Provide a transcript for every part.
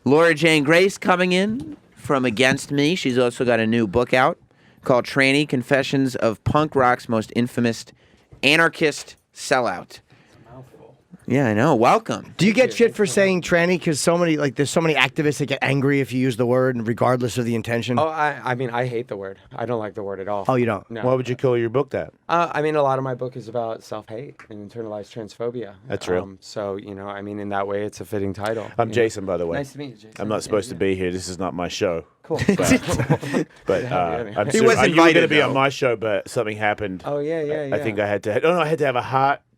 Laura Jane Grace coming in from Against Me. She's also got a new book out called Tranny, Confessions of Punk Rock's Most Infamous Anarchist Sellout. Yeah, I know. Welcome. Do you get shit for saying tranny? Because there's so many activists that get angry if you use the word, regardless of the intention. Oh, I mean, I hate the word. I don't like the word at all. Oh, you don't? No. What would you call your book that? I mean, a lot of my book is about self-hate and internalized transphobia. That's real. So, I mean, in that way, it's a fitting title. I'm Jason, by the way. Nice to meet you, Jason. I'm not supposed to be here. This is not my show. Cool. But He was you were invited, going to be though. on my show, but something happened. Oh, yeah. I think I had to. I had to have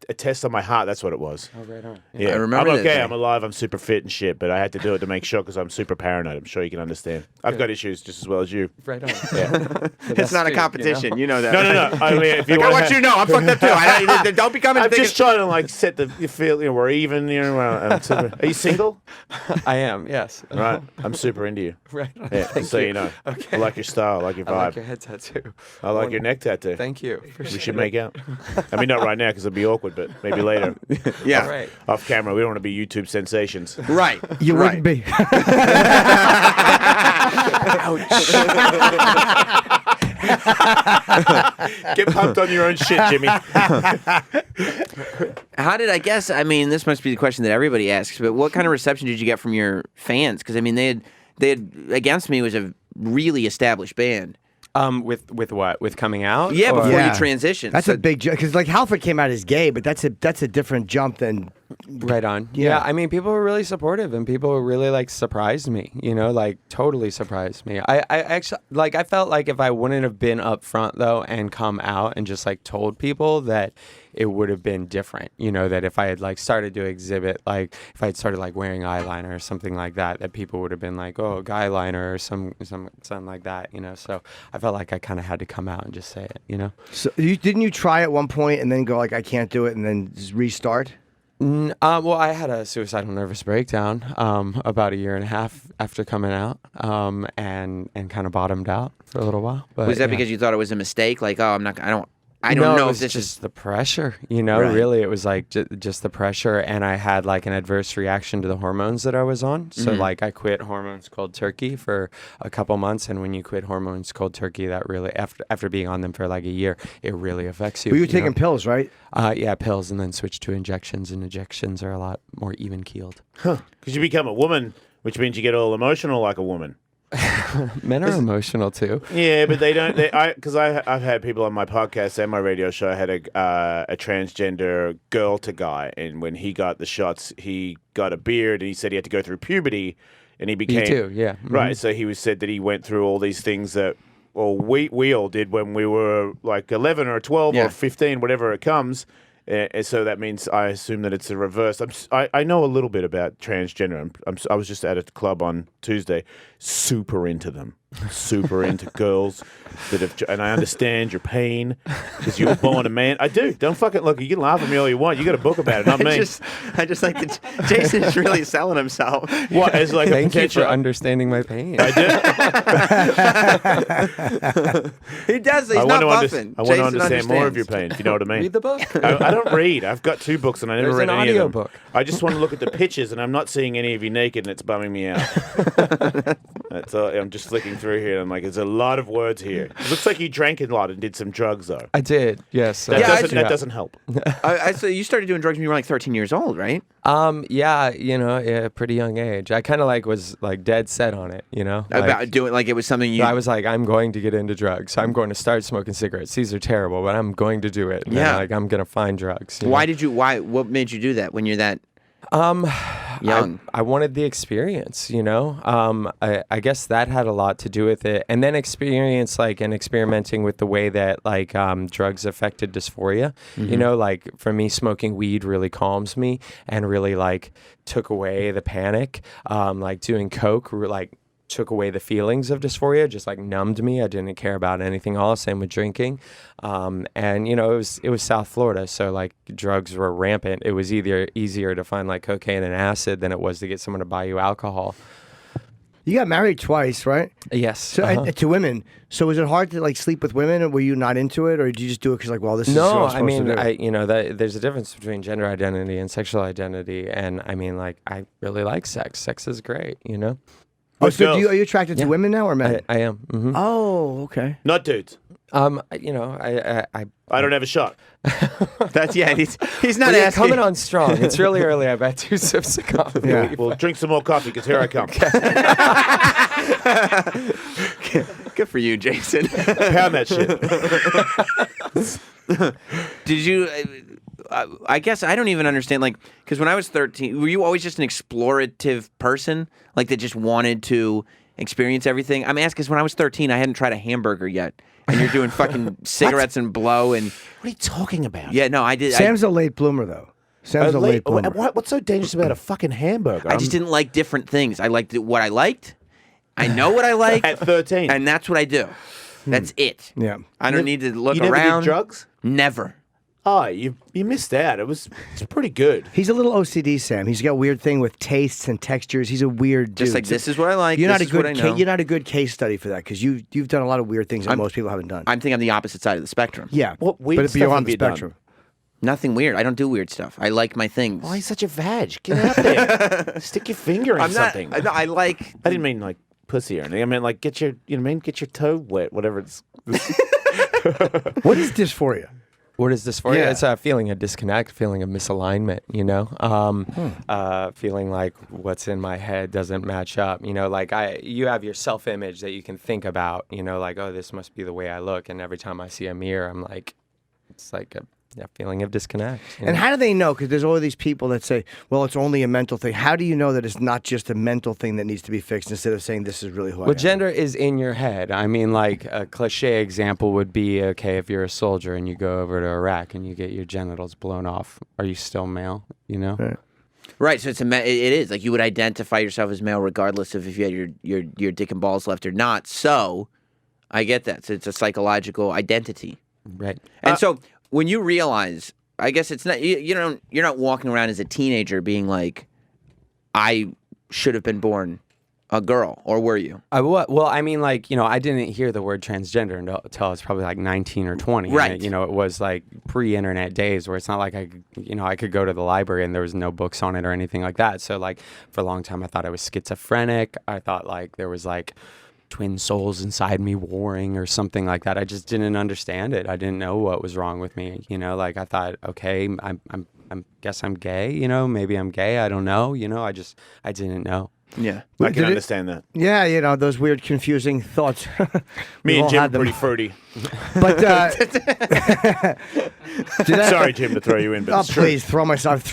a test on my heart. That's what it was. Oh, right on. Yeah, I remember I'm this. okay. I'm alive. I'm super fit and shit. But I had to do it to make sure because I'm super paranoid. I'm sure you can understand. I've got issues just as well as you. Right on. Yeah. It's not a competition. You know that. No. I mean, if you I want want you to know, I'm fucked up too. Don't be coming. I'm just trying to set you feel we're even. Are you single? I am. Yes. Right. I'm super into you. Right on. Yeah. So you know. Okay. I like your style. I like your vibe. I like your head tattoo. I like your neck tattoo. Thank you. We should make out. I mean, not right now because it'll be awkward, but maybe later. Yeah. All right. Off camera. We don't want to be YouTube sensations. Right. You wouldn't be. Get pumped on your own shit, Jimmy. How did I mean, this must be the question that everybody asks, but what kind of reception did you get from your fans? Because I mean, they had Against Me was a really established band. With what? With coming out? Yeah, before Yeah. you transitioned. That's So- a big jump. Because Halford came out as gay, but that's a different jump than. Right on. Yeah. I mean, people were really supportive, and people really surprised me. Totally surprised me. I actually I felt like if I wouldn't have been up front though and come out and just told people that it would have been different. That if I had started to exhibit, if I had started wearing eyeliner or something like that, that people would have been like, oh, guy liner or something like that. So I felt like I kind of had to come out and just say it. So didn't you try at one point and then go I can't do it and then just restart? Well, I had a suicidal nervous breakdown about a year and a half after coming out, and kind of bottomed out for a little while. But, was that because you thought it was a mistake? I don't know it if was this just is the pressure. Right. Really, it was just the pressure, and I had an adverse reaction to the hormones that I was on. So I quit hormones cold turkey for a couple months, and when you quit hormones cold turkey, that really after being on them for a year, it really affects you. But you were taking pills, right? Yeah, pills, and then switched to injections, and injections are a lot more even keeled. Because you become a woman, which means you get all emotional like a woman. Men are emotional too. Yeah, but they don't. Because I've had people on my podcast and my radio show. I had a transgender girl to guy, and when he got the shots, he got a beard, and he said he had to go through puberty, and he became Me too. Yeah. right. So he said that he went through all these things that, we all did when we were 11 or 12 Yeah. or 15, whatever it comes. So that means I assume that it's a reverse. I know a little bit about transgender. I was just at a club on Tuesday, super into them, super into girls that have. And I understand your pain because you were born a man. I do. Don't fucking look. You can laugh at me all you want. You got a book about it, not me. I just like that Jason is really selling himself. What as a Thank you potential? for understanding my pain. I do. He does. He's I not want buffing. to I want to Jason understand more of understands. your pain, if you know what I mean. Read the book. I don't read. I've got 2 books and I never There's read an any of them. audiobook. I just want to look at the pictures and I'm not seeing any of you naked and it's bumming me out. That's all. I'm just flicking through here and I'm like, there's a lot of words here. It looks like you drank a lot and did some drugs though. I did. Yes. That doesn't help. So you started doing drugs when you were 13 years old, right? Yeah, pretty young age. I kind of was dead set on it, About doing it was something you. I was I'm going to get into drugs. I'm going to start smoking cigarettes. These are terrible, but I'm going to do it. And Yeah. I'm going to find drugs. Why did you? What made you do that when you're that young? I wanted the experience, I guess that had a lot to do with it. And then experience and experimenting with the way that drugs affected dysphoria. For me, smoking weed really calms me and really took away the panic. Doing coke took away the feelings of dysphoria, just numbed me. I didn't care about anything else. Same with drinking. And it was South Florida, so drugs were rampant. It was easier to find cocaine and acid than it was to get someone to buy you alcohol. You got married twice, right? Yes. So and to women. So was it hard to like sleep with women, or were you not into it, or did you just do it because like, well, this is what No, I'm I supposed mean, to do? there's a difference between gender identity and sexual identity, and I mean, like, I really like sex. Sex is great, Oh, With so girls. are you attracted to women now or men? I am. Mm-hmm. Oh, okay. Not dudes. I I don't have a shot. That's he's not Well, you're asking. coming on strong. It's really early. I've had 2 sips of coffee. Yeah. Well, drink some more coffee because here I come. Good for you, Jason. Pound that shit. Did you? I guess I don't even understand. Like, because when I was 13, were you always just an explorative person, like that just wanted to experience everything? I'm asking because when I was 13, I hadn't tried a hamburger yet, and you're doing fucking cigarettes and blow and What are you talking about? yeah, no, I did. Sam's a late bloomer, though. Sam's a late bloomer. What's so dangerous about a fucking hamburger? I just didn't like different things. I liked what I liked. I know what I like, At 13. and that's what I do. That's it. Yeah. I don't need to look you never around. did drugs? Never. Oh, you missed out. It's pretty good. He's a little OCD, Sam. He's got a weird thing with tastes and textures. He's a weird dude. Just like this is what I like. You're this not a is what I good. know. You're not a good case study for that because you've done a lot of weird things that most people haven't done. I think I'm the opposite side of the spectrum. Yeah, What weird but stuff you're on have the you done? spectrum. Nothing weird. I don't do weird stuff. I like my things. Why are you such a vag? Get out there. Stick your finger in I'm not. something. I like. I didn't mean like pussy or anything. I meant like get your, get your toe wet, whatever it's. What is dysphoria? What is dysphoria? Yeah. It's a feeling of disconnect, feeling of misalignment, feeling like what's in my head doesn't match up. Like you have your self-image that you can think about, like, oh, this must be the way I look. And every time I see a mirror, I'm like, it's like a feeling of disconnect. And how do they know? Because there's all these people that say, well, it's only a mental thing. How do you know that it's not just a mental thing that needs to be fixed instead of saying this is really who I am? Well, gender is in your head. I mean, like a cliche example would be, okay, if you're a soldier and you go over to Iraq and you get your genitals blown off, are you still male? Right. Right. So it is like you would identify yourself as male regardless of if you had your dick and balls left or not. So I get that. So it's a psychological identity. Right. And so when you realize, I guess it's not you're not walking around as a teenager being like, I should have been born a girl, or were you? Well, I mean, like, I didn't hear the word transgender until I was probably like 19 or 20. Right. And it was like pre-internet days where it's not like I could go to the library and there was no books on it or anything like that. So like for a long time, I thought I was schizophrenic. I thought like there was like twin souls inside me warring or something like that. I just didn't understand it. I didn't know what was wrong with me. Like I thought, okay, I guess I'm gay. Maybe I'm gay. I don't know. I didn't know. Yeah. I can understand that. Yeah, those weird, confusing thoughts. Me We've and all Jim had are them. pretty fruity. But Sorry, Jim, to throw you in, but Oh, it's true. please throw myself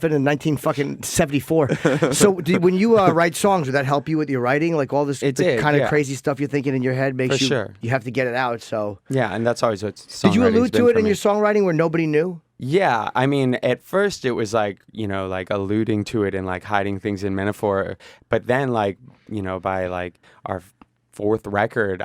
in 1974. So, when you write songs, would that help you with your writing? Like all this It did, kind of yeah. crazy stuff you're thinking in your head makes For you sure. you have to get it out. So, Yeah, and that's always what did you songwriting's allude been to it for in me. your songwriting where nobody knew? Yeah, I mean, at first it was like, like alluding to it and like hiding things in metaphor. But then like, by like our fourth record,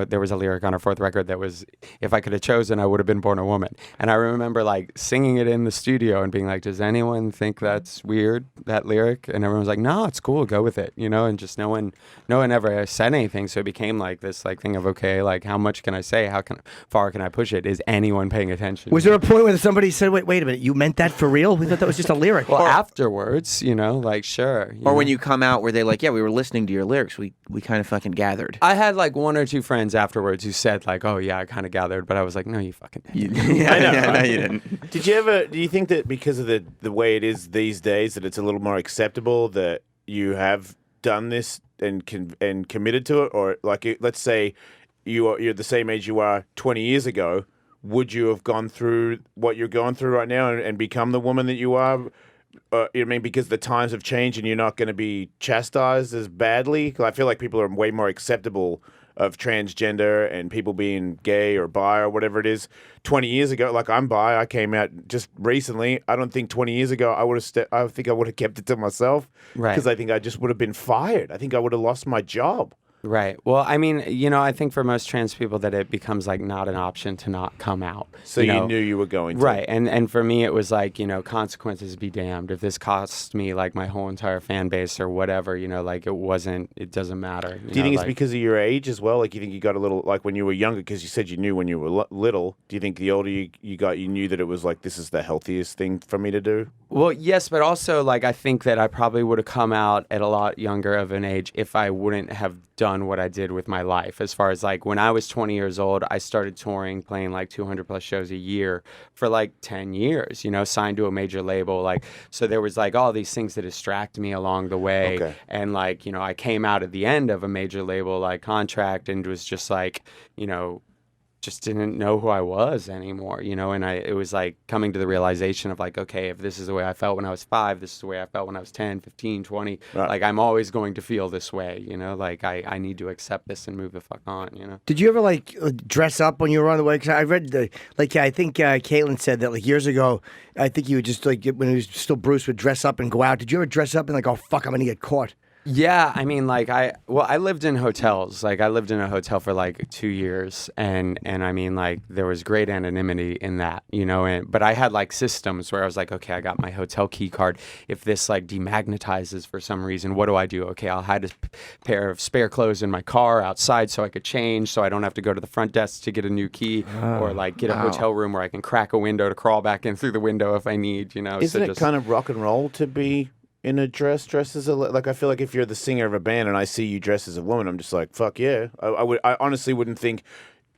there was a lyric on our fourth record that was, if I could have chosen, I would have been born a woman. And I remember like singing it in the studio and being like, does anyone think that's weird, that lyric? And everyone was like, no, it's cool, go with it, and just no one ever said anything. So it became like this like thing of, okay, like how much can I say? How far can I push it? Is anyone paying attention? Was there a point where somebody said, wait a minute, you meant that for real? We thought that was just a lyric. Well, afterwards, like, sure. Or when you come out where they're like, yeah, we were listening to your lyrics. We kind of fucking gathered. I had like one or two friends afterwards who said like, oh yeah, I kind of gathered, but I was like, no, you fucking didn't. Yeah, I know, yeah, no, right? you didn't. Do you think that because of the way it is these days that it's a little more acceptable that you have done this and committed to it, or like let's say you're the same age you are 20 years ago, would you have gone through what you're going through right now and become the woman that you are? Because the times have changed and you're not going to be chastised as badly? 'Cause I feel like people are way more acceptable of transgender and people being gay or bi or whatever it is. 20 years ago, like I'm bi, I came out just recently. I don't think 20 years ago I think I would have kept it to myself. Right. Because I think I just would have been fired. I think I would have lost my job. Right. Well, I mean, I think for most trans people that it becomes like not an option to not come out. So you knew you were going to. Right. And for me, it was like, consequences be damned. If this costs me like my whole entire fan base or whatever, like it doesn't matter. Do you think it's because of your age as well? Like, you think you got a little, like when you were younger, because you said you knew when you were little. Do you think the older you got, you knew that it was like, this is the healthiest thing for me to do? Well, yes, but also like I think that I probably would have come out at a lot younger of an age if I wouldn't have done what I did with my life. As far as like when I was 20 years old, I started touring, playing like 200 plus shows a year for like 10 years, signed to a major label. Like, so there was like all these things that distract me along the way. Okay. And like, I came out at the end of a major label like contract and was just like, just didn't know who I was anymore, and it was like coming to the realization of like, okay, if this is the way I felt when I was 5, this is the way I felt when I was 10, 15, 20, right. Like I'm always going to feel this way, like I need to accept this and move the fuck on, Did you ever like dress up when you were on the way? Because I read I think Caitlin said that like years ago, I think you would just like when he was still Bruce would dress up and go out. Did you ever dress up and like, oh fuck, I'm gonna get caught? Yeah, I mean, like I lived in hotels. Like I lived in a hotel for like 2 years, and I mean, like there was great anonymity in that, but I had like systems where I was like, okay, I got my hotel key card. If this like demagnetizes for some reason, what do I do? Okay, I'll hide a pair of spare clothes in my car outside so I could change, so I don't have to go to the front desk to get a new key, or like get a hotel room where I can crack a window to crawl back in through the window if I need, Isn't it kind of rock and roll to be in a dress as a, like I feel like if you're the singer of a band and I see you dressed as a woman, I'm just like, fuck yeah. I honestly wouldn't think,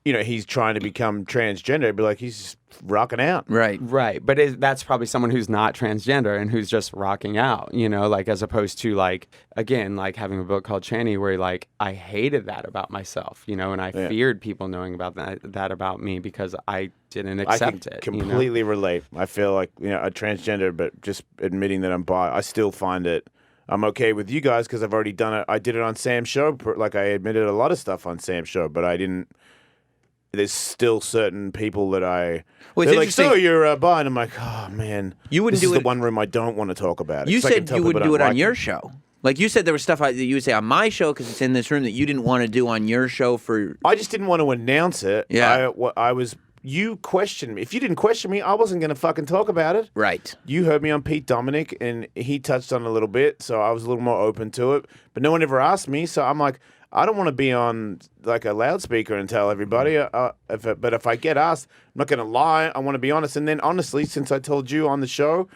he's trying to become transgender. I'd be like, he's just rocking out. Right. But that's probably someone who's not transgender and who's just rocking out, like as opposed to like, again, like having a book called Tranny where like I hated that about myself, and I feared people knowing about that about me because I didn't accept it. I can completely relate. I feel like, a transgender, but just admitting that I'm bi, I still find it. I'm okay with you guys because I've already done it. I did it on Sam's show. Like I admitted a lot of stuff on Sam's show, but I didn't. There's still certain people that they're like, so you're bi, and I'm like, oh man, you wouldn't this do is it. the one room I don't want to talk about. You said you wouldn't do it on your it. show. Like you said, there was stuff that you would say on my show because it's in this room that you didn't want to do on your show for. I just didn't want to announce it. Yeah, I was. You questioned me. If you didn't question me, I wasn't going to fucking talk about it. Right. You heard me on Pete Dominic, and he touched on it a little bit, so I was a little more open to it. But no one ever asked me, so I'm like, I don't want to be on like a loudspeaker and tell everybody. But if I get asked, I'm not going to lie. I want to be honest. And then honestly, since I told you on the show,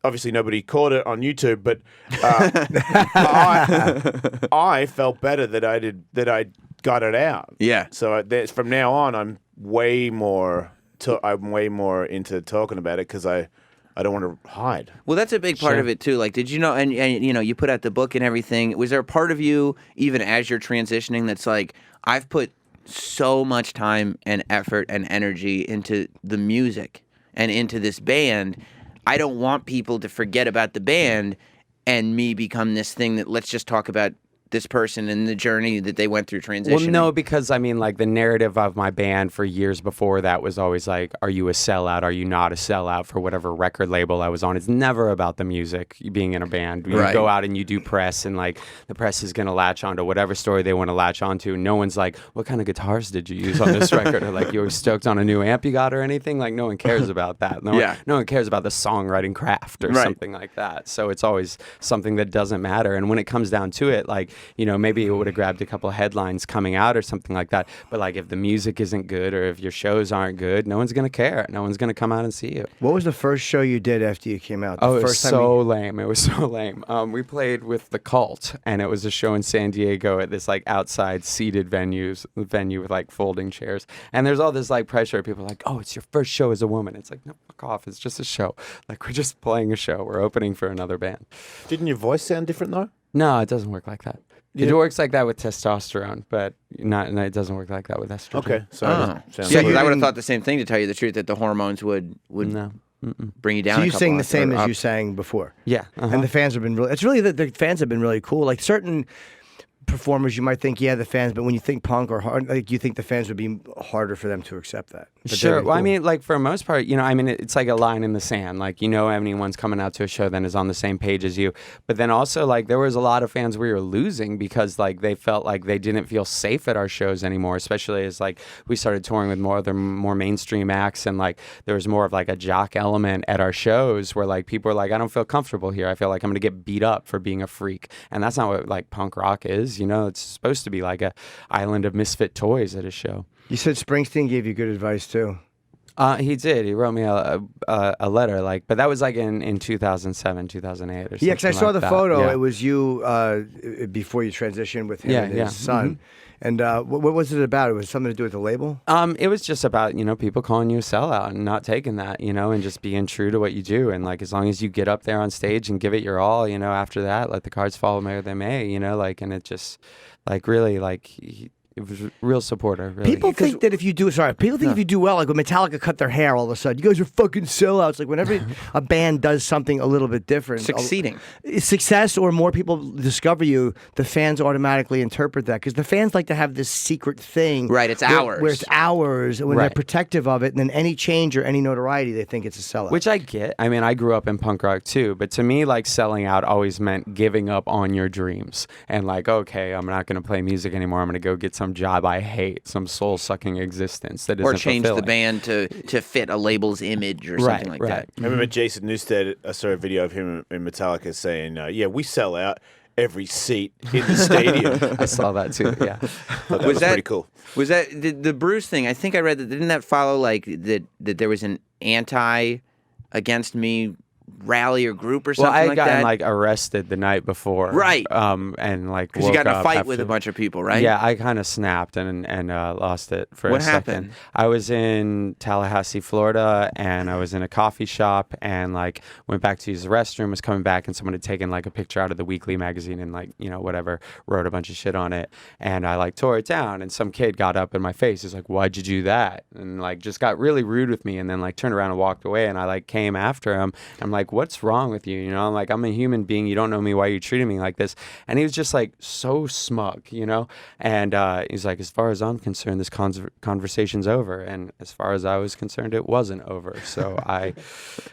obviously nobody caught it on YouTube, but I felt better that I got it out. Yeah. So from now on, I'm way more into talking about it because I don't want to hide. Well, that's a big part of it too. Like, did you know? And you put out the book and everything. Was there a part of you, even as you're transitioning, that's like, I've put so much time and effort and energy into the music and into this band. I don't want people to forget about the band and me become this thing that let's just talk about this person and the journey that they went through transitioning. Well, no, because I mean, like the narrative of my band for years before that was always like, are you a sellout? Are you not a sellout for whatever record label I was on? It's never about the music, being in a band. You go out and you do press and like the press is going to latch onto whatever story they want to latch onto. No one's like, what kind of guitars did you use on this record? Or like, you were stoked on a new amp you got or anything? Like no one cares about that. No one cares about the songwriting craft or something like that. So it's always something that doesn't matter. And when it comes down to it, like, maybe it would have grabbed a couple of headlines coming out or something like that. But like if the music isn't good or if your shows aren't good, no one's going to care. No one's going to come out and see you. What was the first show you did after you came out? It was so lame. It was so lame. We played with The Cult, and it was a show in San Diego at this like outside seated venue with like folding chairs. And there's all this like pressure. People are like, oh, it's your first show as a woman. It's like, no, fuck off. It's just a show. Like we're just playing a show. We're opening for another band. Didn't your voice sound different though? No, it doesn't work like that. It works like that with testosterone, but it doesn't work like that with estrogen. Okay, so because I would have thought the same thing, to tell you the truth, that the hormones would no. bring you down. So you sing the off same or as up. you sang before. Yeah, and the fans have been really. It's really the fans have been really cool. Like certain performers, you might think, the fans, but when you think punk or hard, like you think the fans would be harder for them to accept that. Sure. Well, I mean, like for the most part, I mean, it's like a line in the sand. Like, anyone's coming out to a show then is on the same page as you. But then also, like, there was a lot of fans we were losing because, like, they felt like they didn't feel safe at our shows anymore, especially as, like, we started touring with more mainstream acts and, like, there was more of, like, a jock element at our shows where, like, people were like, I don't feel comfortable here. I feel like I'm going to get beat up for being a freak. And that's not what, like, punk rock is. It's supposed to be like a island of misfit toys at a show. You said Springsteen gave you good advice too. He did. He wrote me a letter, like, but that was like in 2007, 2008 or something. Yeah, because I saw like the that. photo. Yeah. It was you before you transitioned with him and his son. Mm-hmm. And what was it about? It was something to do with the label? It was just about, people calling you a sellout and not taking that, and just being true to what you do. And, like, as long as you get up there on stage and give it your all, after that, let the cards fall where they may, like, and it just, like, really, like, it was a real supporter. Really. People think that if you do well, like when Metallica cut their hair, all of a sudden, you guys are fucking sellouts. Like whenever a band does something a little bit different, Succeeding. Success or more people discover you, the fans automatically interpret that because the fans like to have this secret thing. Right, it's ours. Where it's ours, and when they're protective of it, and then any change or any notoriety, they think it's a sellout. Which I get. I mean, I grew up in punk rock too, but to me, like, selling out always meant giving up on your dreams and, like, okay, I'm not going to play music anymore. I'm going to go get some job I hate, some soul-sucking existence that isn't or change fulfilling. the band to fit a label's image or something like that. I remember Jason Newsted. I saw a video of him in Metallica saying, "Yeah, we sell out every seat in the stadium." I saw that too. Yeah, That was pretty cool. Was that the Bruce thing? I think I read that. Didn't that follow like that there was an anti against me rally or group or something well, I like got that? like arrested the night before, Right. And like Because you got in a woke up fight with after- a bunch of people, right? Yeah, I kind of snapped and lost it for What a second. happened? I was in Tallahassee, Florida, and I was in a coffee shop and like went back to use the restroom, was coming back, and someone had taken like a picture out of the weekly magazine and like, whatever, wrote a bunch of shit on it. And I like tore it down, and some kid got up in my face. He's like, "Why'd you do that?" And like just got really rude with me, and then like turned around and walked away. And I like came after him. I'm like, "What's wrong with you?" I'm like, "I'm a human being. You don't know me. Why are you treating me like this?" And he was just like so smug, And he's like, "As far as I'm concerned, this conversation's over." And as far as I was concerned, it wasn't over. So I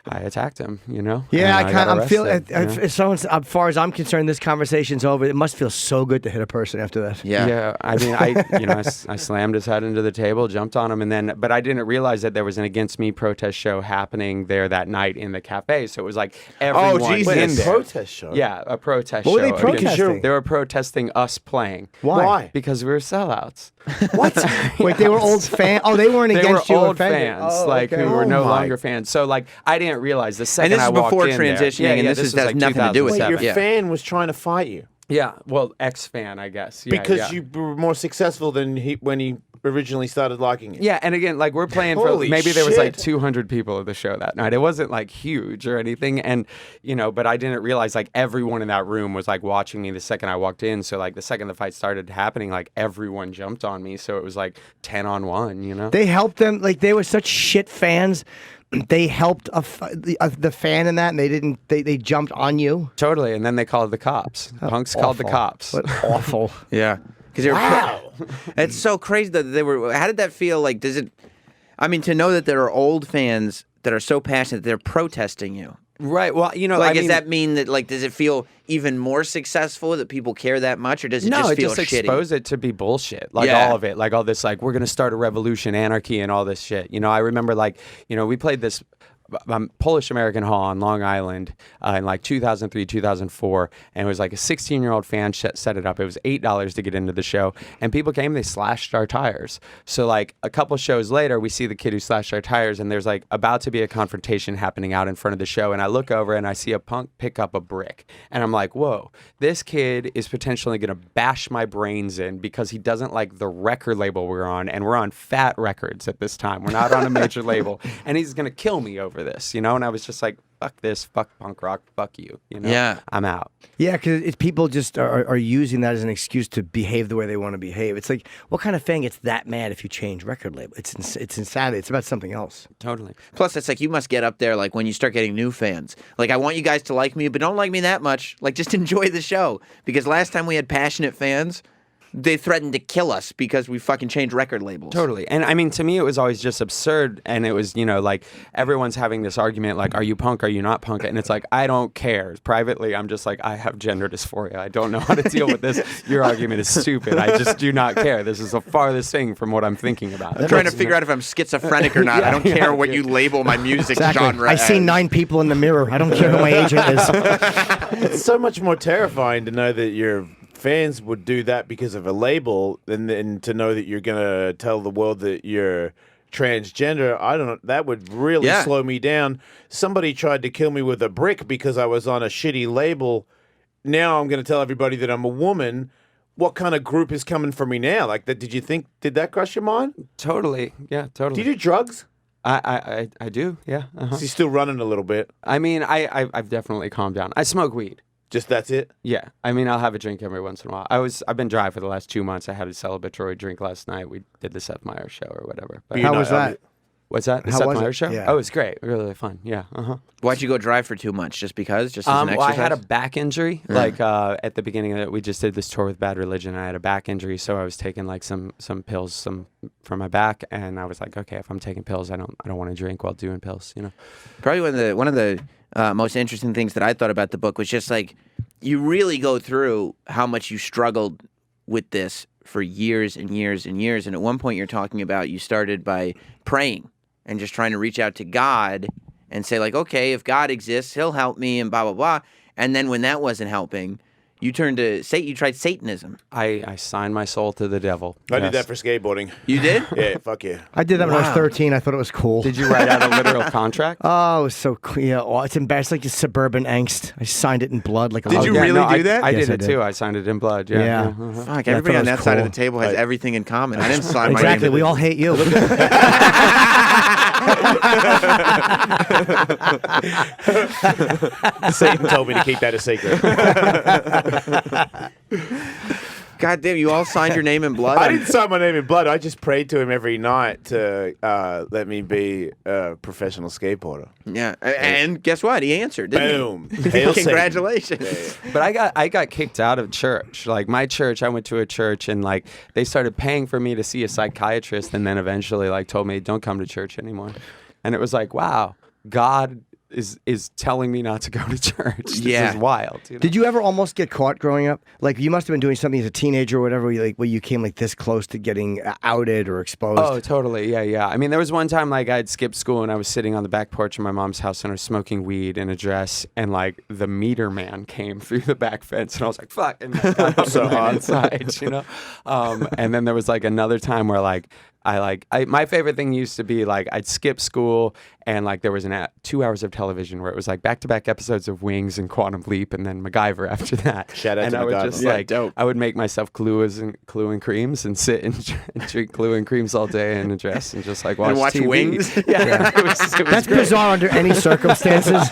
attacked him, Yeah, and I'm feeling. arrested, If someone's, as far as I'm concerned, this conversation's over. It must feel so good to hit a person after that. Yeah. I mean, I slammed his head into the table, jumped on him, but I didn't realize that there was an Against Me protest show happening there that night in the cafe. So it was like everyone Jesus. in Wait, a there. protest show? Yeah, a protest What show. were they protesting? They were protesting us playing. Why? Because we were sellouts. What? Wait, they were old fans. Oh, they weren't They against were you. old offended. fans, Oh, like okay. who were no my. longer fans. So like I didn't realize the And second this I is walked before in there. transitioning, and this was has like nothing to do with Wait, your 2007. Yeah. fan was trying to fight you Yeah, well, ex-fan, I guess. Yeah, because yeah. you were more successful than when he originally started liking it. Yeah, and again, like we're playing for Holy maybe there was like shit. 200 people at the show that night. It wasn't like huge or anything, and but I didn't realize like everyone in that room was like watching me the second I walked in. So like the second the fight started happening, like everyone jumped on me. So it was like 10 on 1. They helped them. Like they were such shit fans. They helped the fan in that, and they didn't. They jumped on you. Totally, and then they called the cops. Punks called the Awful. cops. What awful. Yeah. Because they were. Wow. It's so crazy that they were. How did that feel? Like, does it? I mean, to know that there are old fans that are so passionate that they're protesting you. Right. Well, Like, I does mean, that mean that? Like, does it feel even more successful that people care that much, or does it no, just it feel just shitty? exposed it to be bullshit. Like Yeah. all of it. Like all this, like, we're going to start a revolution, anarchy, and all this shit. I remember, like, we played this Polish American Hall on Long Island in like 2003, 2004. And it was like a 16-year-old fan set it up. It was $8 to get into the show. And people came, they slashed our tires. So like a couple shows later, we see the kid who slashed our tires, and there's like about to be a confrontation happening out in front of the show. And I look over and I see a punk pick up a brick. And I'm like, whoa, this kid is potentially going to bash my brains in because he doesn't like the record label we're on. And we're on Fat Records at this time. We're not on a major label. And he's going to kill me over this, and I was just like, fuck this, fuck punk rock, fuck you, Yeah. I'm out. Yeah, because people just are using that as an excuse to behave the way they want to behave. It's like, what kind of fan gets that mad if you change record label? It's insanity. It's about something else. Totally. Plus, it's like you must get up there like when you start getting new fans. Like, I want you guys to like me, but don't like me that much. Like, just enjoy the show. Because last time we had passionate fans, they threatened to kill us because we fucking changed record labels. Totally. And I mean, to me, it was always just absurd. And it was, like everyone's having this argument, like, are you punk? Are you not punk? And it's like, I don't care. Privately, I'm just like, I have gender dysphoria. I don't know how to deal with this. Your argument is stupid. I just do not care. This is the farthest thing from what I'm thinking about. I'm trying to figure out if I'm schizophrenic or not. I don't care what you label my music genre I as. see 9 people in the mirror. I don't care who my agent is. It's so much more terrifying to know that your fans would do that because of a label than to know that you're going to tell the world that you're transgender. I don't know. That would really slow me down. Somebody tried to kill me with a brick because I was on a shitty label. Now I'm going to tell everybody that I'm a woman. What kind of group is coming for me now? Like that? Did that cross your mind? Totally. Yeah, totally. Do you do drugs? I do. Yeah. So you're still running a little bit. I mean, I've definitely calmed down. I smoke weed. Just that's it? Yeah. I mean, I'll have a drink every once in a while. I've been dry for the last 2 months. I had a celebratory drink last night. We did the Seth Meyers show or whatever. But How was that? What's that? The How Seth was it? Meyers show? Yeah. Oh, it was great. Really fun. Yeah. Why'd you go dry for 2 months? Just because? Just as an Well, I exercise? had a back injury. Like at the beginning of it, we just did this tour with Bad Religion. I had a back injury, so I was taking like some pills for my back, and I was like, okay, if I'm taking pills, I don't want to drink while doing pills. Probably one of the most interesting things that I thought about the book was just like you really go through how much you struggled with this for years and years and years. And at one point, you're talking about you started by praying and just trying to reach out to God and say like, okay, if God exists, He'll help me, and blah blah blah. And then when that wasn't helping, you turned to you tried Satanism. I signed my soul to the devil. I did that for skateboarding. You did? Yeah, fuck yeah. I did that when I was 13. I thought it was cool. Did you write out a literal contract? Oh, it was so cool. Yeah, it's embarrassing. Like just suburban angst. I signed it in blood. Like Did you really do that? I Yes, did I it did. too. I signed it in blood. Yeah. Yeah. Fuck, Yeah, I everybody thought on it that was side of the cool. table has everything in common. I didn't sign my Exactly. name. We all hate you. Satan told me to keep that a secret. God damn, you all signed your name in blood? I didn't sign my name in blood. I just prayed to him every night to let me be a professional skateboarder. Yeah, and guess what? He answered, didn't Boom. he? Hail Satan. Congratulations. But I got kicked out of church. Like my church, I went to a church and like they started paying for me to see a psychiatrist, and then eventually like told me don't come to church anymore. And it was like, wow, God is telling me not to go to church. This is wild. Did you ever almost get caught growing up? Like you must have been doing something as a teenager or whatever, where you came like this close to getting outed or exposed. Oh, totally. Yeah. I mean, there was one time like I'd skipped school and I was sitting on the back porch of my mom's house and I was smoking weed in a dress, and like the meter man came through the back fence, and I was like, "Fuck!" and like, got up and went inside, And then there was like another time where like my favorite thing used to be like I'd skip school and like there was 2 hours of television where it was like back-to-back episodes of Wings and Quantum Leap and then MacGyver after that. Shout out and to I would MacGyver. just Yeah, like dope. I would make myself Clue and Creams and sit and drink Clue and Creams all day in a dress and just like watch TV. Wings? Yeah, it was That's great. bizarre under any circumstances.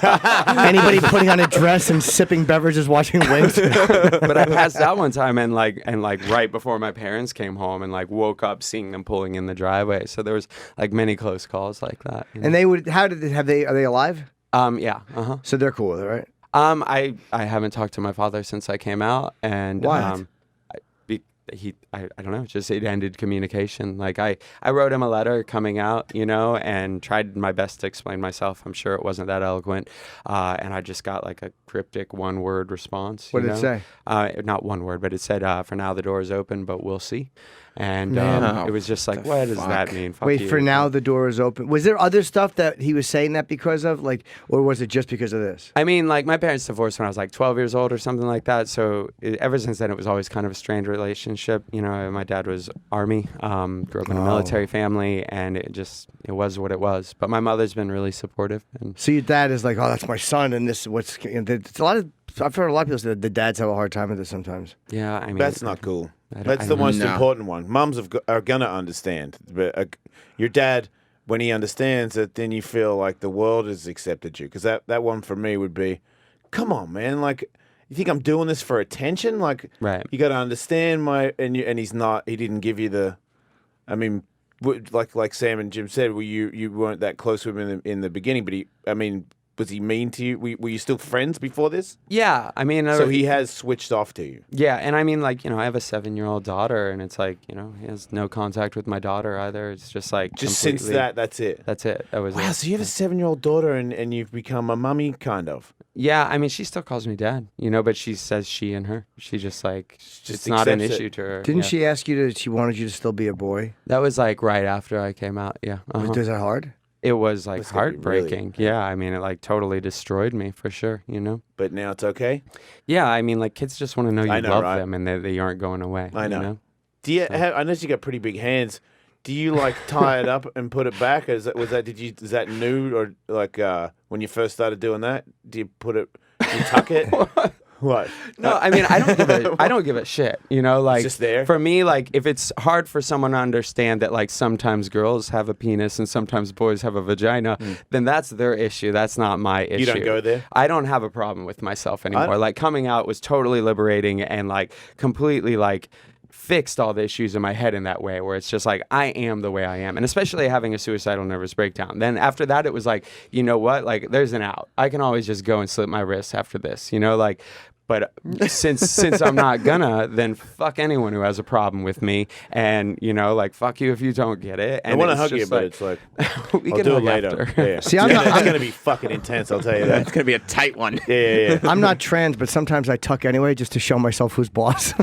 Anybody putting on a dress and sipping beverages, watching Wings. But I passed out one time and right before my parents came home and like woke up seeing them pulling in the driveway. So there was like many close calls like that. And they would. Are they alive? Yeah. So they're cool with it, right? I haven't talked to my father since I came out, and Why? I don't know, just it ended communication. Like I wrote him a letter coming out, and tried my best to explain myself. I'm sure it wasn't that eloquent, and I just got like a cryptic one-word response. What did it say? Not one word, but it said, "For now the door is open, but we'll see." And Man. it was just like, what does that mean? Fuck Wait, you. for now the door is open. Was there other stuff that he was saying that because of, like, or was it just because of this? I mean, like, my parents divorced when I was like 12 years old or something like that. So ever since then, it was always kind of a strained relationship. My dad was Army, grew up in a military family, and it was what it was. But my mother's been really supportive. And So your dad is like, oh, that's my son, and this what's. It's a lot of. I've heard a lot of people say that the dads have a hard time with this sometimes. yeah, I mean, That's not cool. I That's the most No. important one. Mums are going to understand. But your dad, when he understands it, then you feel like the world has accepted you. Because that one for me would be, come on, man. Like, you think I'm doing this for attention? Like, Right. you got to understand and he's not, he didn't give you the, I mean, like Sam and Jim said, well, you weren't that close with him in the beginning, but Was he mean to you? Were you still friends before this? Yeah, I mean, So he has switched off to you. Yeah, and I mean, like, I have a 7-year-old daughter, and it's like, he has no contact with my daughter either. It's just like Just since that's it. That's it. That was Wow, it. so you have a 7-year-old daughter and you've become a mummy, kind of. Yeah, I mean, she still calls me dad, but she says she and her. She just like, Just it's not an accepts it. issue to her. Didn't yeah. she ask you she wanted you to still be a boy? That was like right after I came out. Yeah. Uh-huh. Was that hard? It was like Must have been really heartbreaking. painful. Yeah, I mean, it like totally destroyed me for sure, But now it's okay? Yeah, I mean, like kids just want to know you I know, love right? them and they aren't going away. I know. You know? Do you have, I noticed you got pretty big hands. Do you like tie it up and put it back? Is that new or like when you first started doing that? Do you tuck it? What? No, I mean, I don't give a shit. Like just there? for me, like if it's hard for someone to understand that like sometimes girls have a penis and sometimes boys have a vagina, then that's their issue. That's not my issue. You don't go there? I don't have a problem with myself anymore. Like coming out was totally liberating and like completely like fixed all the issues in my head in that way where it's just like I am the way I am, and especially having a suicidal nervous breakdown. Then after that it was like, you know what, like there's an out. I can always just go and slit my wrists after this, like. But since I'm not gonna, then fuck anyone who has a problem with me, and like fuck you if you don't get it. And I want to it's hug you, just but it's like we I'll can do it hug later. after. Yeah. See, It's gonna be fucking intense. I'll tell you that. It's gonna be a tight one. Yeah. I'm not trans, but sometimes I tuck anyway just to show myself who's boss.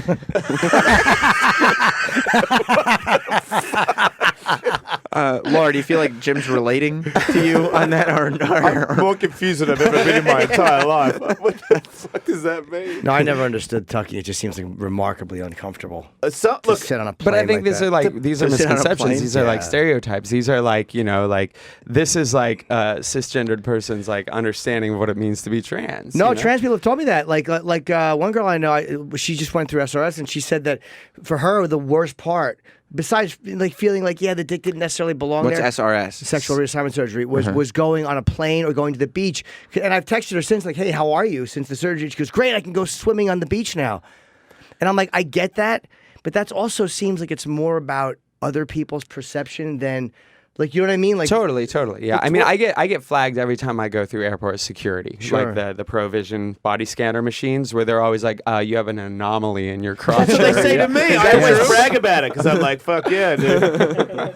Laura, do you feel like Jim's relating to you on that, I'm more confused than I've ever been in my entire life. What the fuck does that mean? No, I never understood tucking. It just seems like remarkably uncomfortable. Look, To sit on a But I plane think these that. are like these are to sit on a misconceptions. plane? These are like Yeah. stereotypes. These are like like this is like a cisgendered person's like understanding of what it means to be trans. No, you know? trans people have told me that. Like one girl I know, she just went through SRS, and she said that for her the worst part, besides like feeling like the dick didn't necessarily belong what's there. SRS? Sexual reassignment surgery was going on a plane or going to the beach. And I've texted her since, like, hey, how are you since the surgery? She goes, great, I can go swimming on the beach now. And I'm like, I get that, but that also seems like it's more about other people's perception than, like, you know what I mean? Like, Totally. Yeah. I mean, I get flagged every time I go through airport security, Sure. like the Provision body scanner machines, where they're always like, "You have an anomaly in your crotch." that's what they say area." to me. I always brag about it because I'm like, fuck yeah, dude.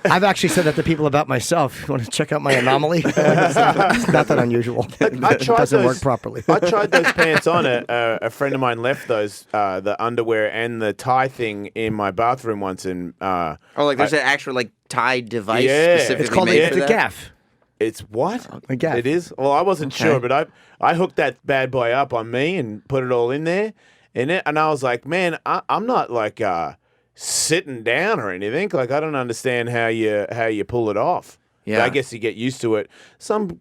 I've actually said that to people about myself. You want to check out my anomaly? It's not that unusual. I It tried doesn't those- work properly. I tried those pants on. A friend of mine left those, the underwear and the tie thing in my bathroom once, and Oh, like there's an actual like tie device Yeah. specifically It's called made the for that? gaff. it's what? A gaff. It is? Well, I wasn't sure, but I hooked that bad boy up on me and put it all in there. And I was like, man, I'm not like sitting down or anything. Like, I don't understand how you pull it off. Yeah. But I guess you get used to it. Some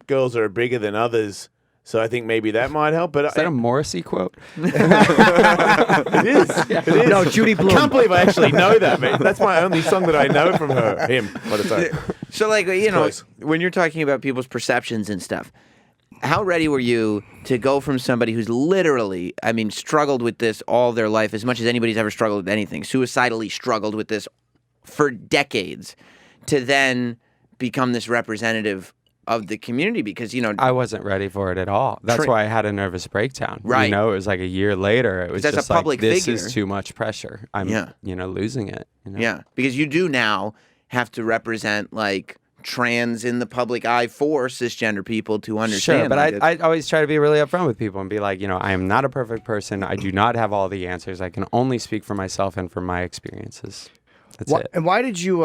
girls are bigger than others, so I think maybe that might help. But Is that a Morrissey quote? it is. It is. No, Judy I Blume. can't believe I actually know that, man. That's my only song that I know from him. What is that? So, like, close. when you're talking about people's perceptions and stuff, how ready were you to go from somebody who's literally, I mean, struggled with this all their life, as much as anybody's ever struggled with anything, suicidally struggled with this for decades, to then become this representative of the community? Because, I wasn't ready for it at all. That's why I had a nervous breakdown. Right. It was like a year later. It was That's a just like, public this figure. is too much pressure. I'm, losing it. yeah, because you do now have to represent, like, trans in the public eye for cisgender people to understand. Sure, but like, I always try to be really upfront with people and be like, I am not a perfect person. I do not have all the answers. I can only speak for myself and for my experiences. That's it. And why did you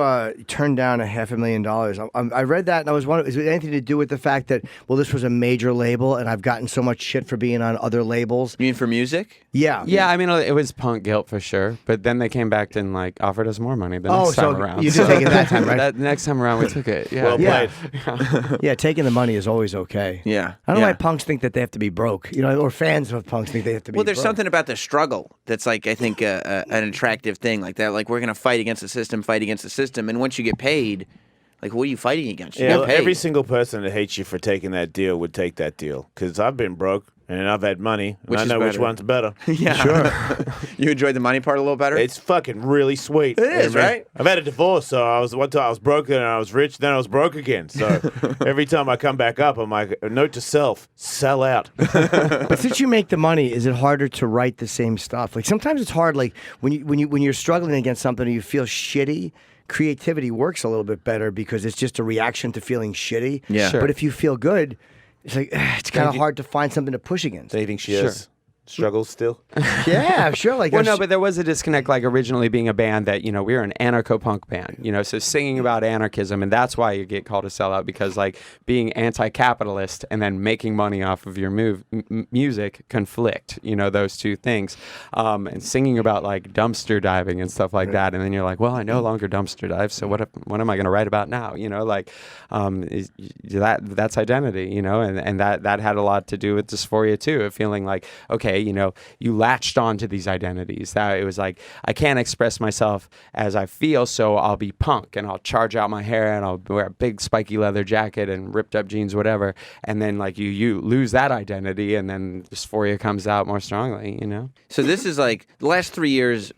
turn down $500,000? I read that and I was wondering, is it anything to do with the fact that, well, this was a major label and I've gotten so much shit for being on other labels? You mean for music? Yeah. Yeah, I mean, it was punk guilt for sure. But then they came back and like offered us more money the Oh, next so time around. you did take it that time, right? That next time around, we took it. Yeah. Well Yeah. played. Yeah, taking the money is always okay. Yeah. I don't know yeah. why punks think that they have to be broke, or fans of punks think they have to be Well, there's broke. something about the struggle that's like, I think, an attractive thing like that. Like, we're going to fight against the system, and once you get paid, like, what are you fighting against? You Yeah, get paid. every single person that hates you for taking that deal would take that deal. Because I've been broke and I've had money, and Which I is know which better? one's better. Yeah. Sure. You enjoyed the money part a little better? It's fucking really sweet. It is, right? I've had a divorce, so one time I was broke and I was rich, then I was broke again. So every time I come back up, I'm like, note to self, sell out. But since you make the money, is it harder to write the same stuff? Like sometimes it's hard. Like when you're struggling against something and you feel shitty, creativity works a little bit better because it's just a reaction to feeling shitty. Yeah. Sure. But if you feel good, it's like it's kind of hard to find something to push against. Do you think she has struggles still? Yeah, sure. Like Well, there's- no, but there was a disconnect, like originally being a band that, we were an anarcho-punk band, so singing about anarchism, and that's why you get called a sellout, because like being anti-capitalist and then making money off of your music conflict, those two things, and singing about like dumpster diving and stuff like that, and then you're like, well, I no longer dumpster dive, so what am I going to write about now? That's identity, and that had a lot to do with dysphoria too, of feeling like, okay, you latched onto these identities. That it was like, I can't express myself as I feel, so I'll be punk and I'll charge out my hair and I'll wear a big spiky leather jacket and ripped up jeans, whatever. And then like you lose that identity, and then dysphoria comes out more strongly, So this is like the last 3 years.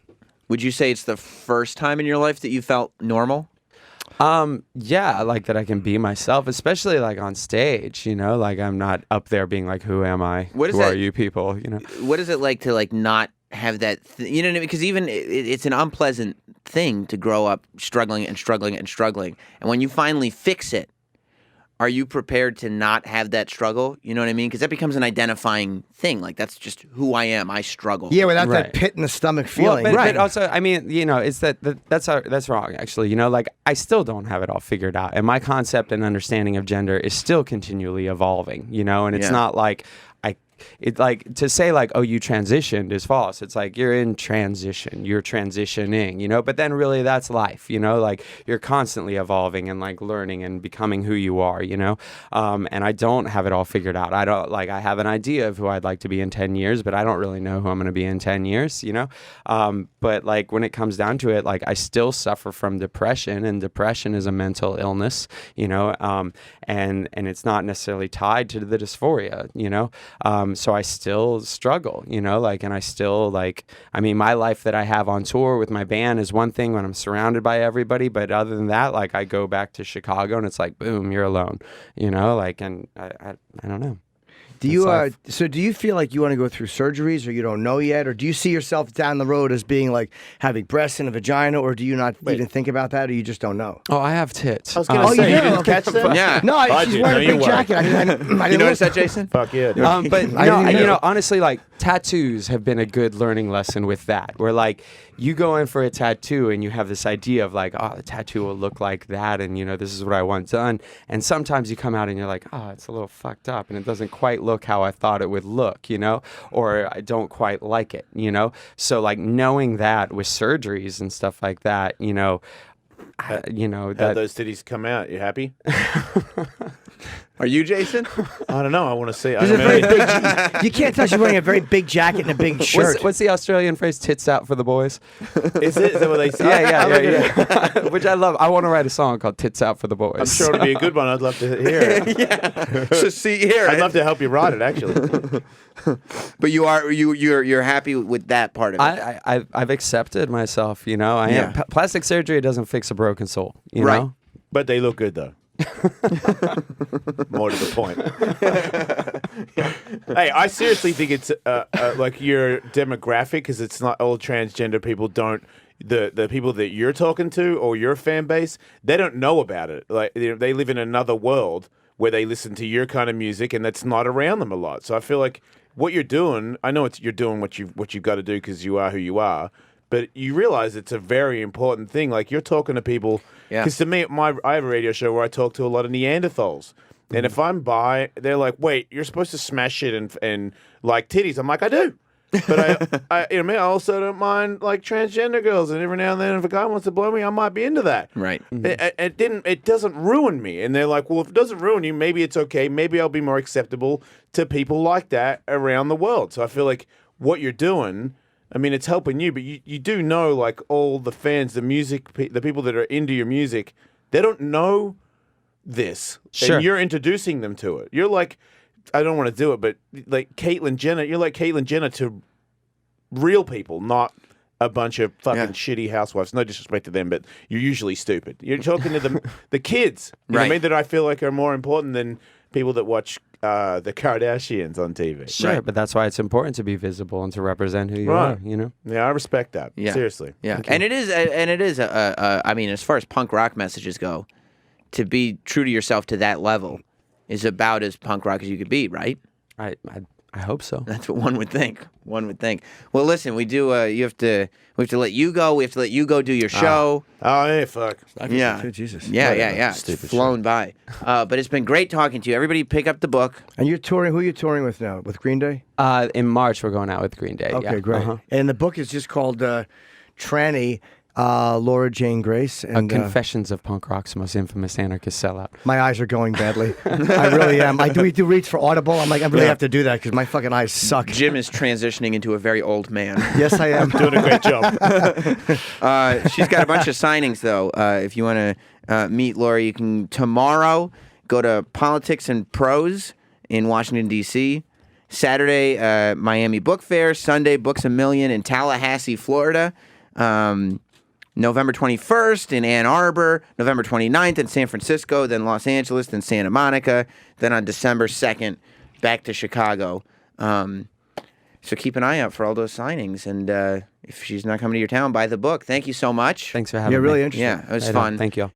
Would you say it's the first time in your life that you felt normal? Yeah, like that I can be myself, especially like on stage, like I'm not up there being like, who am I? What is who that- are you people? What is it like to like not have that? You know what I mean? Because even it's an unpleasant thing to grow up struggling and struggling and struggling, and when you finally fix it, are you prepared to not have that struggle? You know what I mean? Because that becomes an identifying thing. Like that's just who I am. I struggle. yeah, without Right. that pit in the stomach feeling. But also, I mean, it's that's wrong, actually. Like, I still don't have it all figured out. And my concept and understanding of gender is still continually evolving, and it's Yeah. not like it's like to say like, oh, you transitioned is false. It's like you're in transition, you're transitioning, but then really that's life, like you're constantly evolving and like learning and becoming who you are, and I don't have it all figured out. I have an idea of who I'd like to be in 10 years, but I don't really know who I'm going to be in 10 years, but like when it comes down to it, like I still suffer from depression, and depression is a mental illness, and it's not necessarily tied to the dysphoria, so I still struggle, and I still my life that I have on tour with my band is one thing when I'm surrounded by everybody, but other than that, like I go back to Chicago and it's like, boom, you're alone, and I don't know. Do you life. so do you feel like you want to go through surgeries, or you don't know yet, or do you see yourself down the road as being like having breasts and a vagina, or do you not even think about that, or you just don't know? Oh, I have tits. I was going to Oh, say, you you do? didn't catch that? Yeah. No, I she's did. wearing No, a big you weren't. jacket. I didn't You notice look. that, Jason? Fuck yeah, dude. But I didn't know. honestly, like tattoos have been a good learning lesson with that. Where like you go in for a tattoo and you have this idea of like, oh, the tattoo will look like that, and this is what I want done. And sometimes you come out and you're like, oh, it's a little fucked up, and it doesn't quite look how I thought it would look, or I don't quite like it, So like knowing that with surgeries and stuff like that, How'd that those titties come out? You happy? Are you, Jason? I don't know. I want to see. I There's a don't very know. big. You can't tell she's wearing a very big jacket and a big shirt. what's the Australian phrase? Tits out for the boys. Is that what they say? Yeah. Which I love. I want to write a song called "Tits Out for the Boys." I'm sure it'll be a good one. I'd love to hear it. So see here. I'd love to help you write it, actually. But you're happy with that part of it. I've accepted myself. I am. Yeah. Plastic surgery doesn't fix a broken soul. You Right. know? But they look good, though. More to the point. Hey, I seriously think it's like your demographic, because it's not all transgender people don't. The people that you're talking to or your fan base, they don't know about it. Like they live in another world where they listen to your kind of music, and that's not around them a lot. So I feel like what you're doing, I know you're doing what you've got to do because you are who you are, but you realize it's a very important thing. Like you're talking to people. Yeah. Because to me, I have a radio show where I talk to a lot of Neanderthals. And if I'm by, they're like, wait, you're supposed to smash it and like titties. I'm like, I do. But I also don't mind like transgender girls. And every now and then, if a guy wants to blow me, I might be into that. Right. It doesn't ruin me. And they're like, well, if it doesn't ruin you, maybe it's okay. Maybe I'll be more acceptable to people like that around the world. So I feel like what you're doing, I mean, it's helping you, but you do know, like, all the fans, the people that are into your music, they don't know this. Sure. And you're introducing them to it. You're like I don't want to do it, but like Caitlyn Jenner, you're like Caitlyn Jenner to real people, not a bunch of fucking shitty housewives. No disrespect to them, but you're usually stupid. You're talking to the kids, you know what I mean, that I feel like are more important than people that watch the Kardashians on TV. Sure, but that's why it's important to be visible and to represent who you are. You know. Yeah, I respect that. Yeah. Seriously. Yeah, and it is I mean, as far as punk rock messages go, to be true to yourself to that level is about as punk rock as you could be, right? I hope so. That's what one would think. One would think. Well, listen, we do. We have to let you go. We have to let you go do your show. Oh, hey, fuck. Yeah. Jesus. Yeah. It's Stupid flown by. But it's been great talking to you. Everybody, pick up the book. And you're touring. Who are you touring with now? With Green Day? In March, we're going out with Green Day. Okay, yeah. great. And the book is just called Tranny, Laura Jane Grace. And Confessions of Punk Rock's most infamous anarchist sellout. my eyes are going badly. I really am. We do reads for Audible. I'm like, I really have to do that because my fucking eyes suck. Jim is transitioning into a very old man. Yes, I am. Doing a great job. She's got a bunch of signings, though. If you want to meet Laura, you can tomorrow go to Politics and Prose in Washington, D.C. Saturday, Miami Book Fair. Sunday, Books A Million in Tallahassee, Florida. November 21st in Ann Arbor, November 29th in San Francisco, then Los Angeles, then Santa Monica, then on December 2nd, back to Chicago. So keep an eye out for all those signings. And if she's not coming to your town, buy the book. Thank you so much. Thanks for having me. Yeah, really interesting. Yeah, it was Right on. fun. Thank you all.